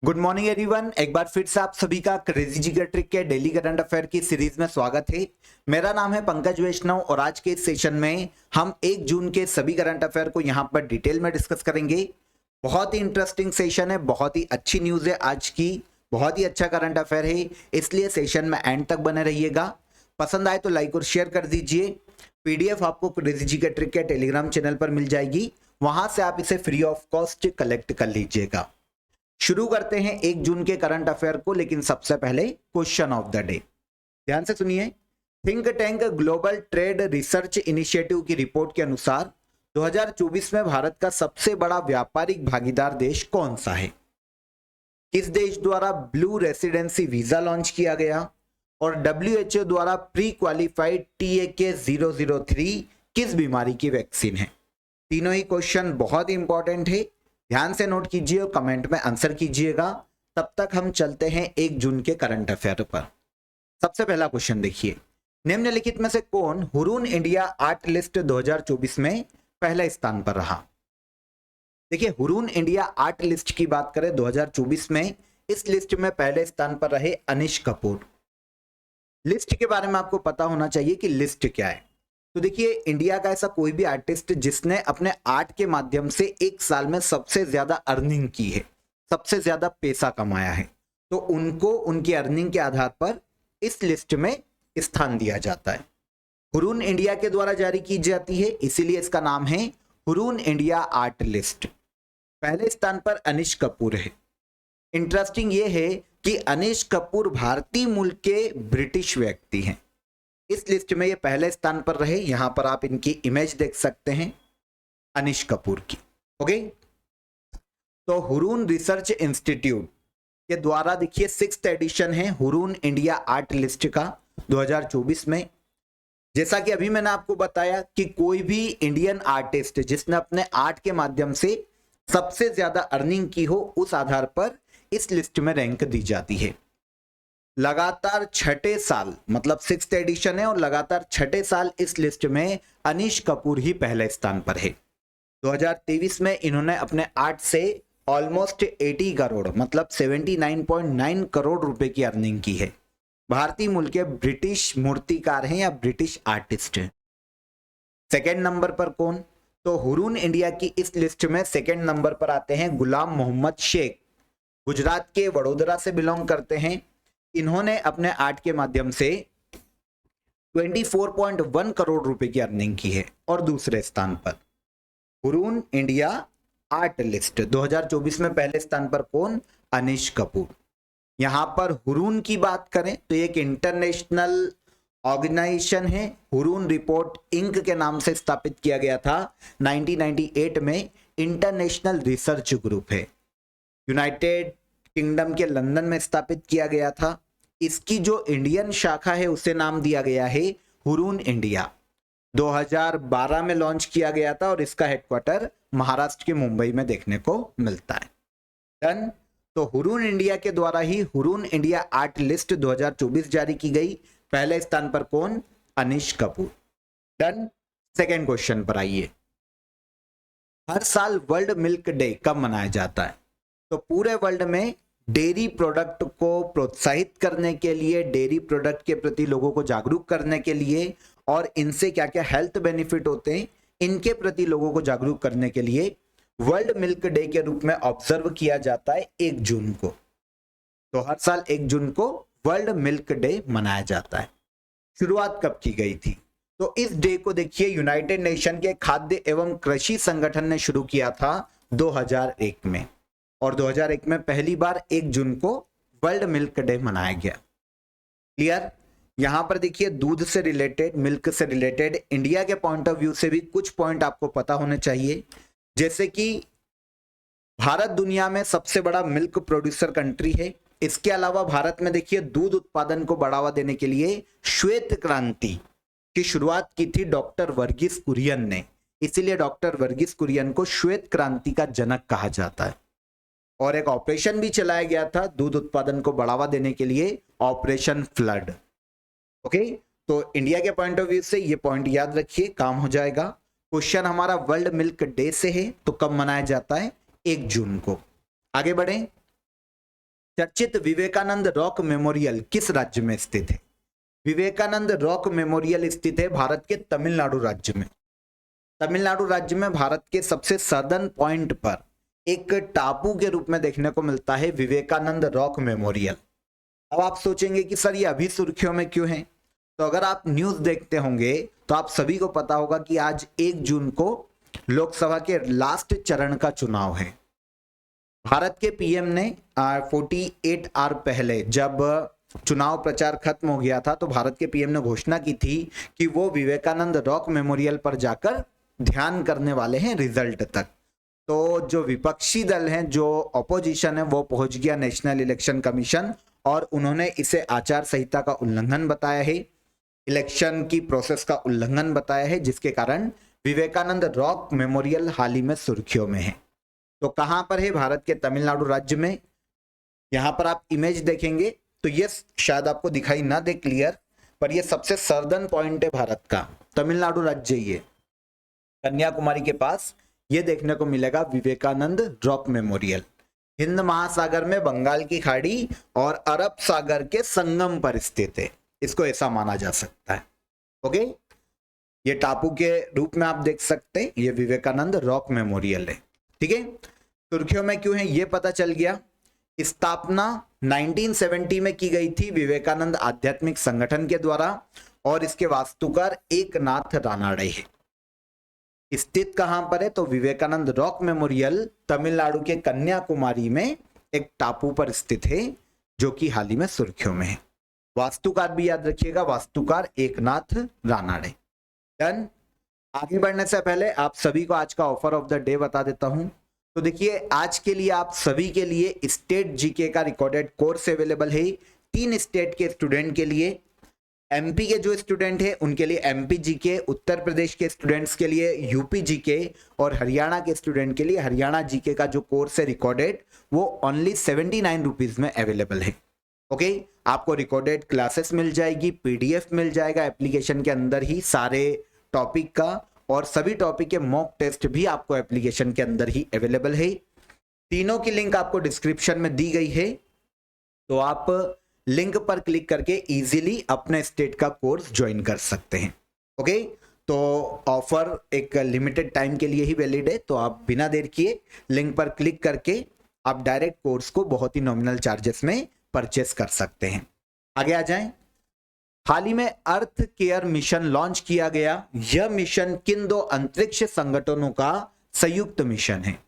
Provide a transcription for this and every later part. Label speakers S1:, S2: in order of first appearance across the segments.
S1: Good morning everyone. एक बार फिर से आप सभी का क्रेजी जिगर ट्रिक के डेली करंट अफेयर की सीरीज में स्वागत है। मेरा नाम है पंकज वैष्णव और आज के इस सेशन में हम 1 जून के सभी करंट अफेयर को यहां पर डिटेल में डिस्कस करेंगे। बहुत ही इंटरेस्टिंग सेशन है, बहुत ही अच्छी न्यूज है आज की, बहुत ही अच्छा करंट अफेयर है, इसलिए सेशन में एंड तक बने रहिएगा। पसंद आए तो लाइक और शेयर कर दीजिए। पीडीएफ आपको क्रेजी जिगर ट्रिक के टेलीग्राम चैनल पर मिल जाएगी, वहां से आप इसे फ्री ऑफ कॉस्ट कलेक्ट कर लीजिएगा। शुरू करते हैं 1 जून के करंट अफेयर को, लेकिन सबसे पहले क्वेश्चन ऑफ द डे ध्यान से सुनिए। Think tank global trade research initiative की रिपोर्ट के अनुसार 2024 में भारत का सबसे बड़ा व्यापारिक भागीदार देश कौन सा है? किस देश द्वारा ब्लू रेसिडेंसी वीजा लॉन्च किया गया? और WHO द्वारा प्री क्वालिफाइड TAK-003 किस बीमारी की वैक्सीन है? तीनों ही क्वेश्चन बहुत ही इंपॉर्टेंट है, ध्यान से नोट कीजिए और कमेंट में आंसर कीजिएगा। तब तक हम चलते हैं 1 जून के करंट अफेयर पर। सबसे पहला क्वेश्चन देखिए, निम्नलिखित में से कौन हुरून इंडिया आर्ट लिस्ट 2024 में पहले स्थान पर रहा? देखिए, हुरून इंडिया आर्ट लिस्ट की बात करें 2024 में इस लिस्ट में पहले स्थान पर रहे अनिश कपूर। लिस्ट के बारे में आपको पता होना चाहिए कि लिस्ट क्या है। तो देखिए, इंडिया का ऐसा कोई भी आर्टिस्ट जिसने अपने आर्ट के माध्यम से एक साल में सबसे ज्यादा अर्निंग की है, सबसे ज्यादा पैसा कमाया है, तो उनको उनकी अर्निंग के आधार पर इस लिस्ट में स्थान दिया जाता है। हुरून इंडिया के द्वारा जारी की जाती है, इसीलिए इसका नाम है हुरून इंडिया आर्ट लिस्ट। पहले स्थान पर अनिश कपूर है। इंटरेस्टिंग ये है कि अनिश कपूर भारतीय मूल के ब्रिटिश व्यक्ति हैं। इस लिस्ट में ये पहले स्थान पर रहे। यहां पर आप इनकी इमेज देख सकते हैं अनिश कपूर की। ओके, तो हुरून रिसर्च इंस्टीट्यूट के द्वारा देखिए 6th एडिशन है हुरून इंडिया आर्ट लिस्ट का 2024 में। जैसा कि अभी मैंने आपको बताया कि कोई भी इंडियन आर्टिस्ट जिसने अपने आर्ट के माध्यम से सबसे ज्यादा अर्निंग की हो, उस आधार पर इस लिस्ट में रैंक दी जाती है। लगातार 6ठे साल, मतलब 6th एडिशन है और लगातार 6ठे साल इस लिस्ट में अनिश कपूर ही पहले स्थान पर है। 2023 में इन्होंने अपने आर्ट से ऑलमोस्ट 80 करोड़ मतलब 79.9 करोड़ रुपए की अर्निंग की है। भारतीय मूल के ब्रिटिश मूर्तिकार हैं या ब्रिटिश आर्टिस्ट हैं। सेकेंड नंबर पर कौन? तो हुरून इंडिया की इस लिस्ट में सेकेंड नंबर पर आते हैं गुलाम मोहम्मद शेख। गुजरात के वडोदरा से बिलोंग करते हैं। इन्होंने अपने आर्ट के माध्यम से 24.1 करोड़ रुपए की अर्निंग की है। और दूसरे स्थान पर हुरून इंडिया आर्ट लिस्ट 2024 में पहले स्थान पर कौन? अनिश कपूर। यहां पर हुरून की बात करें तो एक इंटरनेशनल ऑर्गेनाइजेशन है, हुरून रिपोर्ट इंक के नाम से स्थापित किया गया था 1998 में। इंटरनेशनल रिसर्च ग्रुप है, यूनाइटेड किंगडम के लंदन में स्थापित किया गया था। इसकी जो इंडियन शाखा है उसे नाम दिया गया है हुरून इंडिया। 2012 में लॉन्च किया गया था और इसका हेडक्वार्टर महाराष्ट्र के मुंबई में देखने को मिलता है। डन। तो हुरून इंडिया के द्वारा ही हुरून इंडिया आर्ट लिस्ट 2024 जारी की गई। पहले स्थान पर कौन? अनिश कपूर। डन। सेकेंड क्वेश्चन पर आइए। हर साल वर्ल्ड मिल्क डे कब मनाया जाता है? तो पूरे वर्ल्ड में डेयरी प्रोडक्ट को प्रोत्साहित करने के लिए, डेयरी प्रोडक्ट के प्रति लोगों को जागरूक करने के लिए और इनसे क्या क्या हेल्थ बेनिफिट होते हैं, इनके प्रति लोगों को जागरूक करने के लिए वर्ल्ड मिल्क डे के रूप में ऑब्जर्व किया जाता है 1 जून को। तो हर साल 1 जून को वर्ल्ड मिल्क डे मनाया जाता है। शुरुआत कब की गई थी? तो इस डे को देखिए यूनाइटेड नेशन के खाद्य एवं कृषि संगठन ने शुरू किया था 2001 में, और 2001 में पहली बार 1 जून को वर्ल्ड मिल्क डे मनाया गया। क्लियर? यहां पर देखिए दूध से रिलेटेड, मिल्क से रिलेटेड इंडिया के पॉइंट ऑफ व्यू से भी कुछ पॉइंट आपको पता होने चाहिए। जैसे कि भारत दुनिया में सबसे बड़ा मिल्क प्रोड्यूसर कंट्री है। इसके अलावा भारत में देखिए दूध उत्पादन को बढ़ावा देने के लिए श्वेत क्रांति की शुरुआत की थी डॉक्टर वर्गीस कुरियन ने। इसीलिए डॉक्टर वर्गीस कुरियन को श्वेत क्रांति का जनक कहा जाता है। और एक ऑपरेशन भी चलाया गया था दूध उत्पादन को बढ़ावा देने के लिए, ऑपरेशन फ्लड। ओके, तो इंडिया के पॉइंट ऑफ व्यू से ये पॉइंट याद रखिए, काम हो जाएगा। क्वेश्चन हमारा वर्ल्ड मिल्क डे से है, तो कब मनाया जाता है? 1 जून को। आगे बढ़ें। चर्चित विवेकानंद रॉक मेमोरियल किस राज्य में स्थित है? विवेकानंद रॉक मेमोरियल स्थित है भारत के तमिलनाडु राज्य में। तमिलनाडु राज्य में भारत के सबसे सदर्न पॉइंट पर एक टापू के रूप में देखने को मिलता है विवेकानंद रॉक मेमोरियल। अब आप सोचेंगे कि सर ये अभी सुर्खियों में क्यों है? तो अगर आप न्यूज़ देखते होंगे तो आप सभी को पता होगा कि आज 1 जून को लोकसभा के लास्ट चरण का चुनाव है। भारत के पीएम ने 48 आवर पहले जब चुनाव प्रचार खत्म हो गया था तो भारत के पीएम ने घोषणा की थी कि वो विवेकानंद रॉक मेमोरियल पर जाकर ध्यान करने वाले हैं रिजल्ट तक। तो जो विपक्षी दल हैं, जो ऑपोजिशन है, वो पहुंच गया नेशनल इलेक्शन कमीशन और उन्होंने इसे आचार संहिता का उल्लंघन बताया है, इलेक्शन की प्रोसेस का उल्लंघन बताया है, जिसके कारण विवेकानंद रॉक मेमोरियल हाल ही में सुर्खियों में है। तो कहां पर है? भारत के तमिलनाडु राज्य में। यहां पर आप इमेज देखेंगे तो ये शायद आपको दिखाई ना दे क्लियर, पर ये सबसे सर्दर्न पॉइंट है भारत का, तमिलनाडु राज्य। ये कन्याकुमारी के पास ये देखने को मिलेगा विवेकानंद रॉक मेमोरियल। हिंद महासागर में बंगाल की खाड़ी और अरब सागर के संगम पर स्थित है, इसको ऐसा माना जा सकता है। ओके, ये टापू के रूप में आप देख सकते हैं, ये विवेकानंद रॉक मेमोरियल है। ठीक है, सुर्खियों में क्यों है ये पता चल गया। स्थापना 1970 में की गई थी विवेकानंद आध्यात्मिक संगठन के द्वारा और इसके वास्तुकार एकनाथ रानाडे है। स्थित कहां पर है? तो विवेकानंद रॉक मेमोरियल तमिलनाडु के कन्याकुमारी में एक टापू पर स्थित है, जो कि हाल ही में सुर्खियों में है। वास्तुकार भी याद रखिएगा, वास्तुकार एकनाथ रानाडे। डन। आगे बढ़ने से पहले आप सभी को आज का ऑफर ऑफ द डे बता देता हूं। तो देखिए, आज के लिए आप सभी के लिए स्टेट जीके का रिकॉर्डेड कोर्स अवेलेबल है। 3 स्टेट के स्टूडेंट के लिए, एमपी के जो स्टूडेंट है उनके लिए एमपी जीके, उत्तर प्रदेश के स्टूडेंट्स के लिए यूपी जीके और हरियाणा के स्टूडेंट के लिए हरियाणा जीके का जो कोर्स है रिकॉर्डेड, वो ओनली 79 रुपीज में अवेलेबल है। ओके, आपको रिकॉर्डेड क्लासेस मिल जाएगी, पीडीएफ मिल जाएगा एप्लीकेशन के अंदर ही सारे टॉपिक का, और सभी टॉपिक के मॉक टेस्ट भी आपको एप्लीकेशन के अंदर ही अवेलेबल है। तीनों की लिंक आपको डिस्क्रिप्शन में दी गई है, तो आप लिंक पर क्लिक करके इजीली अपने स्टेट का कोर्स ज्वाइन कर सकते हैं। ओके, तो ऑफर एक लिमिटेड टाइम के लिए ही वैलिड है, तो आप बिना देर किए लिंक पर क्लिक करके आप डायरेक्ट कोर्स को बहुत ही नॉमिनल चार्जेस में परचेस कर सकते हैं। आगे आ जाएं। हाल ही में अर्थ केयर मिशन लॉन्च किया गया। यह मिशन किन 2 अंतरिक्ष संगठनों का संयुक्त मिशन है?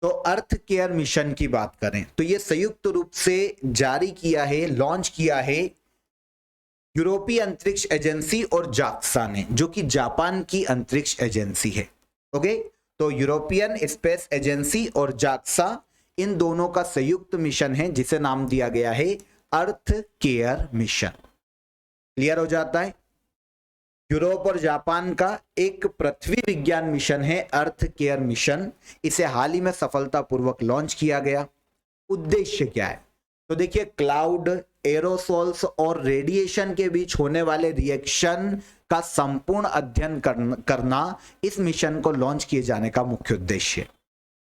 S1: तो अर्थ केयर मिशन की बात करें तो यह संयुक्त रूप से जारी किया है, लॉन्च किया है यूरोपीय अंतरिक्ष एजेंसी और जाक्सा ने, जो कि जापान की अंतरिक्ष एजेंसी है। ओके, तो यूरोपियन स्पेस एजेंसी और जाक्सा, इन दोनों का संयुक्त मिशन है जिसे नाम दिया गया है अर्थ केयर मिशन। क्लियर हो जाता है। यूरोप और जापान का एक पृथ्वी विज्ञान मिशन है अर्थ केयर मिशन। इसे हाल ही में सफलतापूर्वक लॉन्च किया गया। उद्देश्य क्या है? तो देखिए, क्लाउड, एरोसोल्स और रेडिएशन के बीच होने वाले रिएक्शन का संपूर्ण अध्ययन करना इस मिशन को लॉन्च किए जाने का मुख्य उद्देश्य।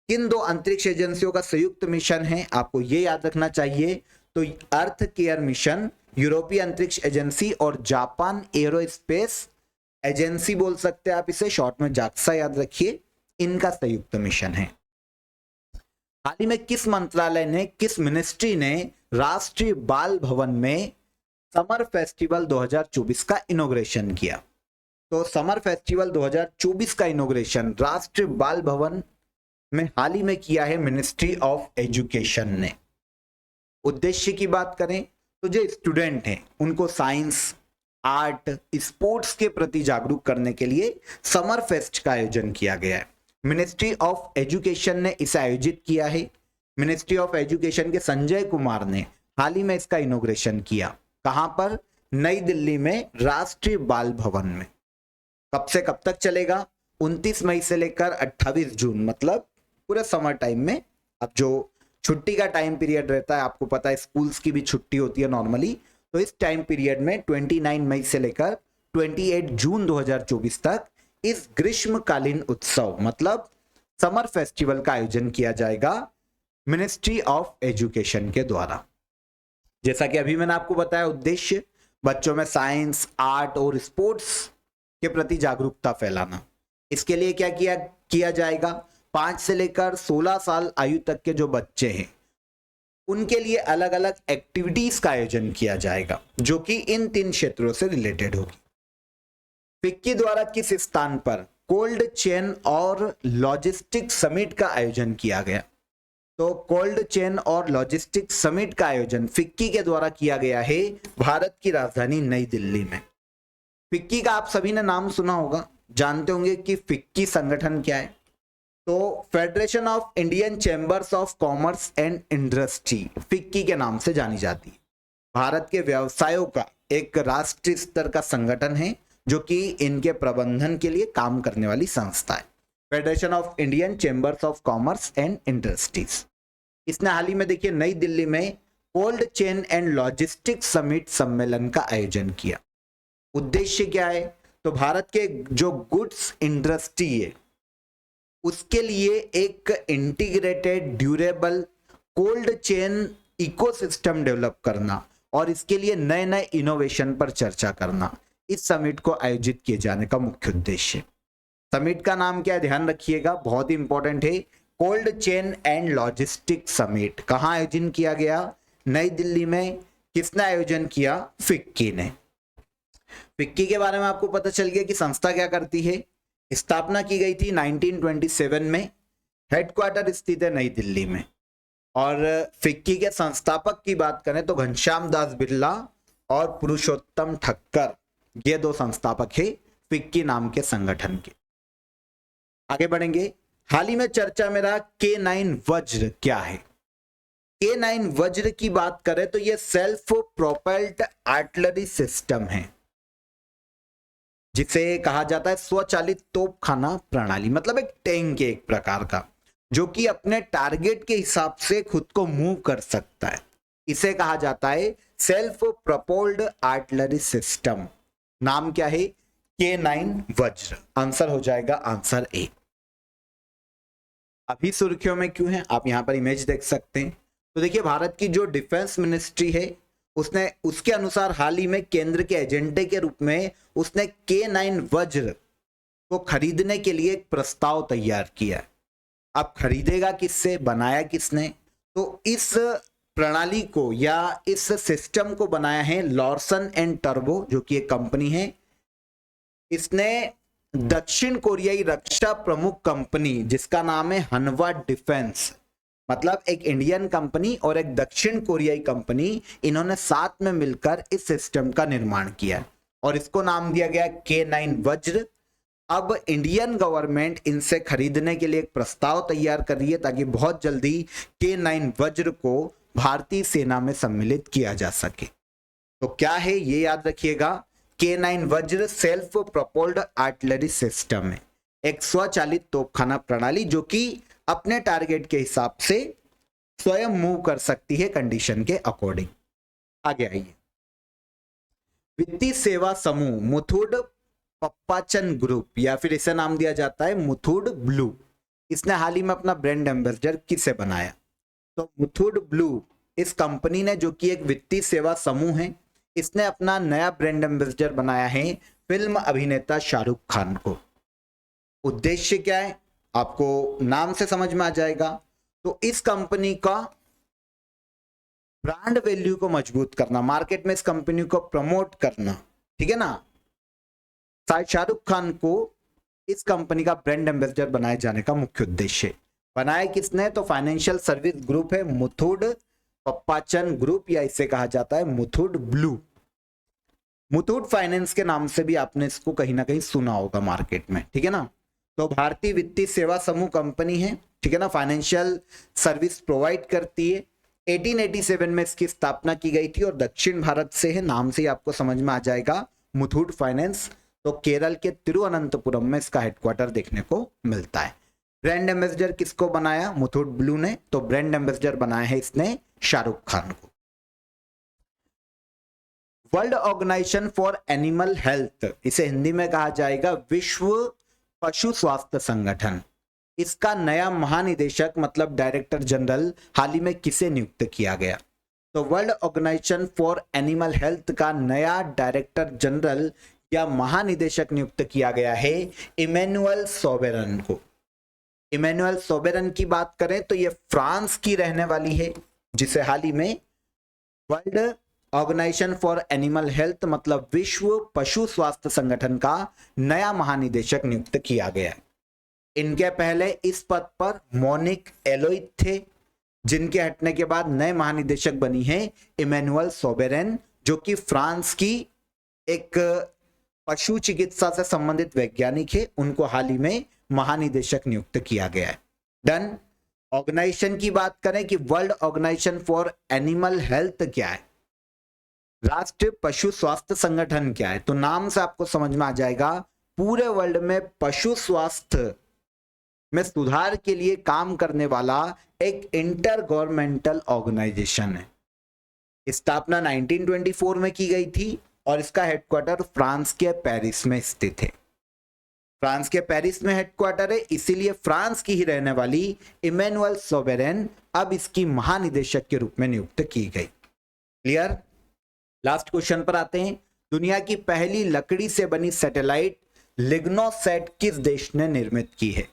S1: किन 2 अंतरिक्ष एजेंसियों का संयुक्त मिशन है, आपको यह याद रखना चाहिए। तो अर्थ केयर मिशन यूरोपीय अंतरिक्ष एजेंसी और जापान एरोस्पेस एजेंसी बोल सकते हैं आप इसे, शॉर्ट में जाक्सा याद रखिए, इनका संयुक्त मिशन है। हाल ही में किस मंत्रालय ने, किस मिनिस्ट्री ने राष्ट्रीय बाल भवन में समर फेस्टिवल 2024 का इनॉग्रेशन किया? तो समर फेस्टिवल 2024 का इनॉग्रेशन राष्ट्रीय बाल भवन में हाल ही में किया है मिनिस्ट्री ऑफ एजुकेशन ने। उद्देश्य की बात करें तो जो स्टूडेंट हैं उनको साइंस, आर्ट, स्पोर्ट्स के प्रति जागरूक करने के लिए समर फेस्ट का आयोजन किया गया है। मिनिस्ट्री ऑफ एजुकेशन ने इसे आयोजित किया है। मिनिस्ट्री ऑफ एजुकेशन के संजय कुमार ने हाल ही में इसका इनॉग्रेशन किया। कहां पर? नई दिल्ली में राष्ट्रीय बाल भवन में। कब से कब तक चलेगा? 29 मई से लेकर 28 जून, मतलब पूरे समर टाइम में। अब जो छुट्टी का टाइम पीरियड रहता है, आपको पता है स्कूल्स की भी छुट्टी होती है नॉर्मली, तो इस टाइम पीरियड में 29 मई से लेकर 28 जून 2024 तक इस ग्रीष्मकालीन उत्सव मतलब समर फेस्टिवल का आयोजन किया जाएगा मिनिस्ट्री ऑफ एजुकेशन के द्वारा। जैसा कि अभी मैंने आपको बताया, उद्देश्य बच्चों में साइंस, आर्ट और स्पोर्ट्स के प्रति जागरूकता फैलाना। इसके लिए क्या किया जाएगा, 5 से लेकर 16 साल आयु तक के जो बच्चे हैं उनके लिए अलग अलग एक्टिविटीज का आयोजन किया जाएगा जो कि इन 3 क्षेत्रों से रिलेटेड होगी। फिक्की द्वारा किस स्थान पर कोल्ड चेन और लॉजिस्टिक समिट का आयोजन किया गया? तो कोल्ड चेन और लॉजिस्टिक समिट का आयोजन फिक्की के द्वारा किया गया है भारत की राजधानी नई दिल्ली में। फिक्की का आप सभी ने नाम सुना होगा, जानते होंगे कि फिक्की संगठन क्या है। तो federation of Indian chambers of commerce and industry FICCI के नाम से जानी जाती है। भारत के व्यवसायों का एक राष्ट्रीय स्तर का संगठन है जो कि इनके प्रबंधन के लिए काम करने वाली संस्था है, federation of Indian chambers of commerce and industries. इसने हाल ही में देखिए नई दिल्ली में cold chain and logistic summit सम्मेलन का आयोजन किया। उद्देश्य क्या है, तो भारत के जो गुड्स इंडस्ट्री है उसके लिए एक integrated durable cold chain ecosystem develop करना और इसके लिए नए नए इनोवेशन पर चर्चा करना इस समिट को आयोजित किए जाने का मुख्य उद्देश्य। समिट का नाम क्या है, ध्यान रखिएगा, बहुत ही इंपॉर्टेंट है, cold chain and logistic summit. कहां आयोजन किया गया? नई दिल्ली में। किसने आयोजन किया? फिक्की ने। फिक्की के बारे में आपको पता चल गया कि संस्था क्या करती है। स्थापना की गई थी 1927 में, हेडक्वार्टर स्थित है नई दिल्ली में। और फिक्की के संस्थापक की बात करें तो घनश्याम दास बिरला और पुरुषोत्तम ठक्कर, ये 2 संस्थापक है फिक्की नाम के संगठन के। आगे बढ़ेंगे। हाल ही में चर्चा में रहा K9 वज्र क्या है। K9 वज्र की बात करें तो यह सेल्फ प्रोपेल्ड आर्टिलरी सिस्टम है जिसे कहा जाता है स्वचालित तोपखाना प्रणाली, मतलब एक टैंक है एक प्रकार का जो कि अपने टारगेट के हिसाब से खुद को मूव कर सकता है। इसे कहा जाता है सेल्फ प्रोपेल्ड आर्टिलरी सिस्टम। नाम क्या है? K9 वज्र। आंसर हो जाएगा आंसर ए। अभी सुर्खियों में क्यों है, आप यहां पर इमेज देख सकते हैं। तो देखिए भारत की जो डिफेंस मिनिस्ट्री है उसने उसके अनुसार हाल ही में केंद्र के एजेंडे के रूप में उसने K9 वज्र को खरीदने के लिए एक प्रस्ताव तैयार किया। अब खरीदेगा किससे, बनाया किसने? तो इस प्रणाली को या इस सिस्टम को बनाया है लॉर्सन एंड टर्बो जो कि एक कंपनी है। इसने दक्षिण कोरियाई रक्षा प्रमुख कंपनी जिसका नाम है हनवा डिफेंस, मतलब एक इंडियन कंपनी और एक दक्षिण कोरियाई कंपनी, इन्होंने साथ में मिलकर इस सिस्टम का निर्माण किया और इसको नाम दिया गया K9 वज्र। अब इंडियन गवर्नमेंट इनसे खरीदने के लिए एक प्रस्ताव तैयार कर रही है ताकि बहुत जल्दी K9 वज्र को भारतीय सेना में सम्मिलित किया जा सके। तो क्या है ये याद रखिएगा, K9 वज्र सेल्फ प्रोपेल्ड आर्टिलरी सिस्टम है, एक स्वचालित तोपखाना प्रणाली जो कि अपने टारगेट के हिसाब से स्वयं मूव कर सकती है कंडीशन के अकॉर्डिंग। आगे आइए। वित्तीय सेवा समूह मुथूट पप्पाचन ग्रुप या फिर इसे नाम दिया जाता है मुथूट ब्लू, इसने हाल ही में अपना ब्रांड एम्बेसडर किसे बनाया? तो मुथूट ब्लू इस कंपनी ने, जो कि एक वित्तीय सेवा समूह है, इसने अपना नया ब्रांड एम्बेसडर बनाया है फिल्म अभिनेता शाहरुख खान को। उद्देश्य क्या है आपको नाम से समझ में आ जाएगा। तो इस कंपनी का ब्रांड वैल्यू को मजबूत करना, मार्केट में इस कंपनी को प्रमोट करना, ठीक है ना। शाहरुख खान को इस कंपनी का ब्रांड एम्बेसडर बनाए जाने का मुख्य उद्देश्य। बनाया किसने? तो फाइनेंशियल सर्विस ग्रुप है मुथूट पप्पाचन ग्रुप या इसे कहा जाता है मुथूट ब्लू। मुथूट फाइनेंस के नाम से भी आपने इसको कहीं ना कहीं सुना होगा मार्केट में, ठीक है ना। तो भारतीय वित्तीय सेवा समूह कंपनी है, ठीक है ना, फाइनेंशियल सर्विस प्रोवाइड करती है। 1887 में इसकी स्थापना की गई थी और दक्षिण भारत से है, नाम से ही आपको समझ में आ जाएगा मुथूट फाइनेंस। तो केरल के तिरुवनंतपुरम में इसका हेडक्वार्टर देखने को मिलता है। ब्रांड एम्बेसडर किसको बनाया? मुथूट ब्लू ने। तो ब्रांड एम्बेसडर बनाया है इसने शाहरुख खान को। World organisation for animal health, इसे हिंदी में कहा जाएगा विश्व पशु स्वास्थ्य संगठन। इसका नया महानिदेशक मतलब डायरेक्टर जनरल हाल ही में किसे नियुक्त किया गया? तो world organisation for animal health का नया डायरेक्टर जनरल या महानिदेशक नियुक्त किया गया है इमैनुअल सोबेरन को। इमैनुअल सोबेरन की बात करें तो ये फ्रांस की रहने वाली है, जिसे हाल ही में world organisation for animal health मतलब विश्व पशु स्वास्थ्य संगठन का नया महानिदेशक नियुक्त किया गया है। इनके पहले इस पद पर मोनिक एलोइड थे, जिनके हटने के बाद नए महानिदेशक बनी है इमैनुअल सोबेरन, जो कि फ्रांस की एक पशु चिकित्सा से संबंधित वैज्ञानिक है। उनको हाल ही में महानिदेशक नियुक्त किया गया है। डन। ऑर्गेनाइजेशन की बात करें कि world organisation for animal health क्या है, राष्ट्रीय पशु स्वास्थ्य संगठन क्या है, तो नाम से आपको समझ में आ जाएगा पूरे वर्ल्ड में पशु स्वास्थ्य में सुधार के लिए काम करने वाला एक इंटर गवर्नमेंटल ऑर्गेनाइजेशन है। स्थापना 1924 में की गई थी और इसका हेडक्वार्टर फ्रांस के पेरिस में स्थित है। फ्रांस के पेरिस में हेडक्वार्टर है, इसीलिए फ्रांस की ही रहने वाली इमैनुअल सोबेरन अब इसकी महानिदेशक के रूप में नियुक्त की गई। क्लियर। लास्ट क्वेश्चन पर आते हैं। दुनिया की पहली लकड़ी से बनी सैटेलाइट लिग्नोसैट किस देश ने निर्मित की है?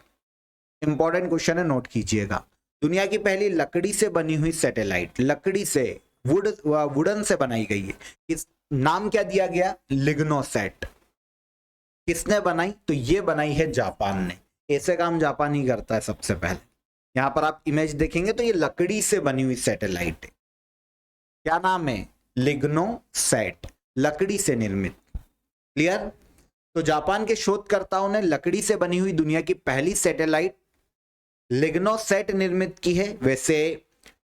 S1: इंपॉर्टेंट क्वेश्चन है, नोट कीजिएगा। दुनिया की पहली लकड़ी से बनी हुई सैटेलाइट, लकड़ी से वुडन से बनाई गई है, इस नाम क्या दिया गया? लिग्नोसैट। किसने बनाई? तो ये बनाई है जापान ने। ऐसे काम जापान ही करता है सबसे पहले। यहां पर आप इमेज देखेंगे तो ये लकड़ी से बनी हुई सैटेलाइट है। क्या नाम है? लिग्नोसैट, लकड़ी से निर्मित। क्लियर। तो जापान के शोधकर्ताओं ने लकड़ी से बनी हुई दुनिया की पहली सैटेलाइट लिग्नोसैट निर्मित की है। वैसे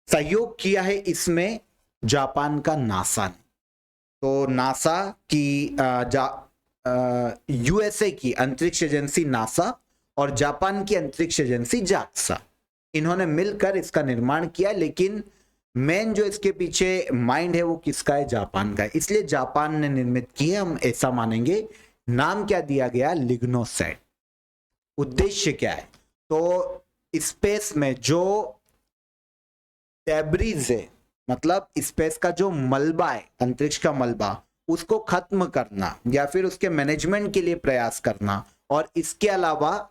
S1: सहयोग किया है इसमें जापान का नासा ने। तो नासा की यूएसए की अंतरिक्ष एजेंसी नासा और जापान की अंतरिक्ष एजेंसी जाक्सा, इन्होंने मिलकर इसका निर्माण किया, लेकिन मेन जो इसके पीछे माइंड है वो किसका है? जापान का है। इसलिए जापान ने निर्मित की है, हम ऐसा मानेंगे। नाम क्या दिया गया? लिग्नोसैट। उद्देश्य क्या है? तो स्पेस में जो डेब्रीज है, मतलब स्पेस का जो मलबा है, अंतरिक्ष का मलबा, उसको खत्म करना या फिर उसके मैनेजमेंट के लिए प्रयास करना, और इसके अलावा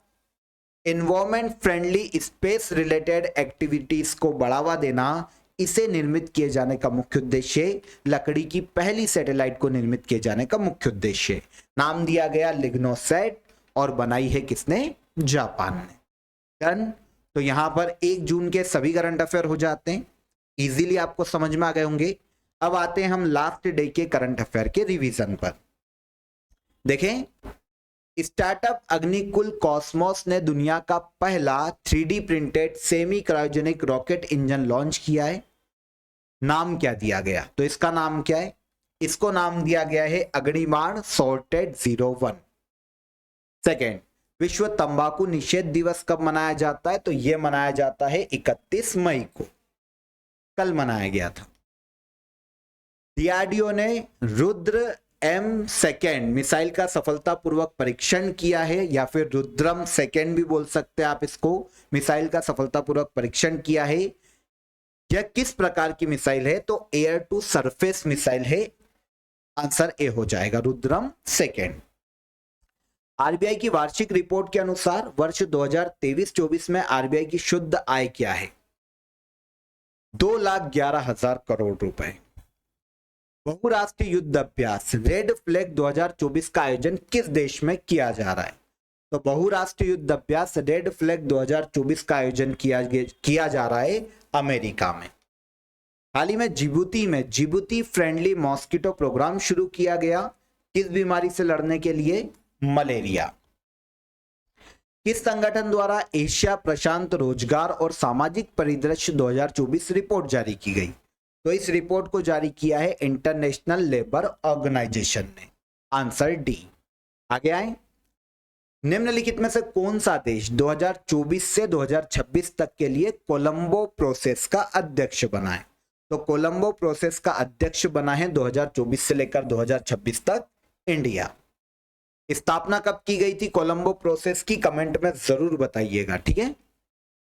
S1: environment friendly space related activities को बढ़ावा देना, इसे निर्मित किए जाने का मुख्य उद्देश्य, लकड़ी की पहली सैटेलाइट को निर्मित किए जाने का मुख्य उद्देश्य। नाम दिया गया लिग्नोसैट और बनाई है किसने? जापान ने। डन। तो यहां पर 1 जून के सभी करंट अफेयर हो जाते हैं, इजीली आपको समझ में आ गए होंगे। अब आते हैं हम लास्ट डे के करंट अफेयर के रिवीजन पर। देखें, स्टार्टअप अग्निकुल कॉस्मोस ने दुनिया का पहला 3D printed semi cryogenic rocket engine launch किया है। नाम क्या दिया गया? तो इसका नाम क्या है? इसको नाम दिया गया है अग्निबाण सॉर्टेड 01। सेकेंड, विश्व तंबाकू निषेध दिवस कब मनाया जाता है? तो यह मनाया जाता है 31 मई को, कल मनाया गया था। डीआरडीओ ने रुद्र M2 मिसाइल का सफलतापूर्वक परीक्षण किया है, या फिर रुद्रम सेकेंड भी बोल सकते हैं आप इसको। मिसाइल का सफलतापूर्वक परीक्षण किया है। यह किस प्रकार की मिसाइल है? तो एयर टू सरफेस मिसाइल है। आंसर ए हो जाएगा, रुद्रम सेकेंड। आरबीआई की वार्षिक रिपोर्ट के अनुसार वर्ष 2023-24 में आरबीआई की शुद्ध आय क्या है? 2,11,000 करोड़ रुपए। बहुराष्ट्रीय युद्ध अभ्यास रेड फ्लैग 2024 का आयोजन किस देश में किया जा रहा है? तो बहुराष्ट्रीय युद्ध अभ्यास रेड फ्लैग 2024 का आयोजन किया जा रहा है अमेरिका में। हाल ही में जिबूती फ्रेंडली मॉस्किटो प्रोग्राम शुरू किया गया, किस बीमारी से लड़ने के लिए? मलेरिया। किस संगठन द्वारा एशिया प्रशांत रोजगार और सामाजिक परिदृश्य 2024 रिपोर्ट जारी की गई? तो इस रिपोर्ट को जारी किया है इंटरनेशनल लेबर ऑर्गेनाइजेशन ने। Answer D. आगे आए, निम्नलिखित में से कौन सा देश 2024 से 2026 तक के लिए कोलंबो प्रोसेस का अध्यक्ष बना है? तो कोलंबो प्रोसेस का अध्यक्ष बना है 2024 से लेकर 2026 तक इंडिया। स्थापना कब की गई थी कोलंबो प्रोसेस की, कमेंट में जरूर बताइएगा, ठीक है।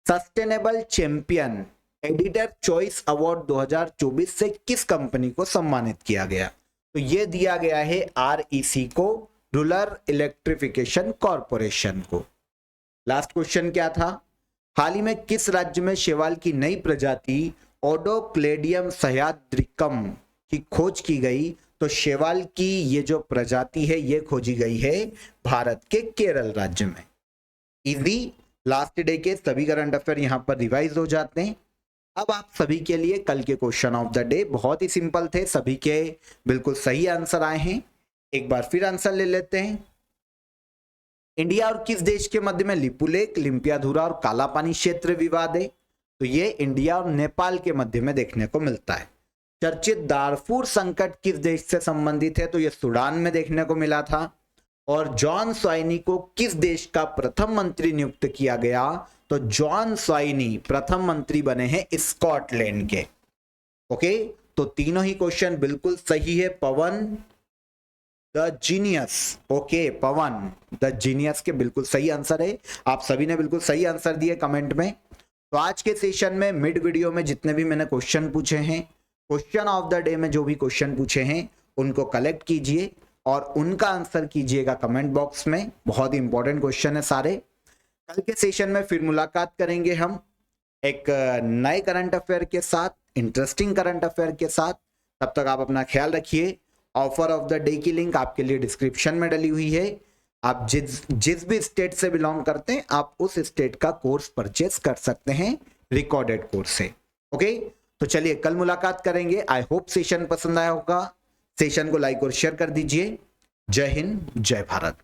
S1: Sustainable champion editor choice award 2024 से किस कंपनी को सम्मानित किया गया? तो ये दिया गया है REC को, रूरल इलेक्ट्रिफिकेशन कॉरपोरेशन को। लास्ट क्वेश्चन क्या था? हाल ही में किस राज्य में शैवाल की नई प्रजाति ओडोक्लेडियम सह्याद्रिकम की खोज की गई? तो शैवाल की ये जो प्रजाति है ये खोजी गई है भारत के केरल राज्य में। इजी लास्ट डे के सभी करंट अफेयर यहां पर रिवाइज हो जाते हैं। अब आप सभी के लिए कल के क्वेश्चन ऑफ द डे बहुत ही सिंपल थे, सभी के बिल्कुल सही आंसर आए हैं। एक बार फिर आंसर ले लेते हैं। इंडिया और किस देश के मध्य में लिपुलेख, लिम्पियाधुरा और काला पानी क्षेत्र विवाद है? तो ये इंडिया और नेपाल के मध्य में देखने को मिलता है। चर्चित दारफूर संकट किस देश से संबंधित है? तो ये सूडान में देखने को मिला था। और जॉन स्वाइनी को किस देश का प्रथम मंत्री नियुक्त किया गया? तो जॉन स्वाइनी प्रथम मंत्री बने हैं स्कॉटलैंड के। ओके, तो तीनों ही क्वेश्चन बिल्कुल सही है। Pavan the genius, okay, Pavan the genius के बिल्कुल सही आंसर है। आप सभी ने बिल्कुल सही आंसर दिए कमेंट में। तो आज के सेशन में मिड वीडियो में जितने भी मैंने क्वेश्चन पूछे हैं, क्वेश्चन ऑफ द डे में जो भी क्वेश्चन पूछे हैं उनको कलेक्ट कीजिए और उनका आंसर कीजिएगा कमेंट बॉक्स में। बहुत ही इंपॉर्टेंट क्वेश्चन है सारे। कल के सेशन में फिर मुलाकात करेंगे हम एक नए करंट अफेयर के साथ, इंटरेस्टिंग करंट अफेयर के साथ। तब तक आप अपना ख्याल रखिए। ऑफर ऑफ द डे की लिंक आपके लिए डिस्क्रिप्शन में डली हुई है। आप जिस भी स्टेट से बिलोंग करते हैं आप उस स्टेट का कोर्स परचेस कर सकते हैं रिकॉर्डेड कोर्स से। ओके, तो चलिए कल मुलाकात करेंगे। आई होप सेशन पसंद आया होगा। सेशन को लाइक और शेयर कर दीजिए। जय हिंद, जय भारत।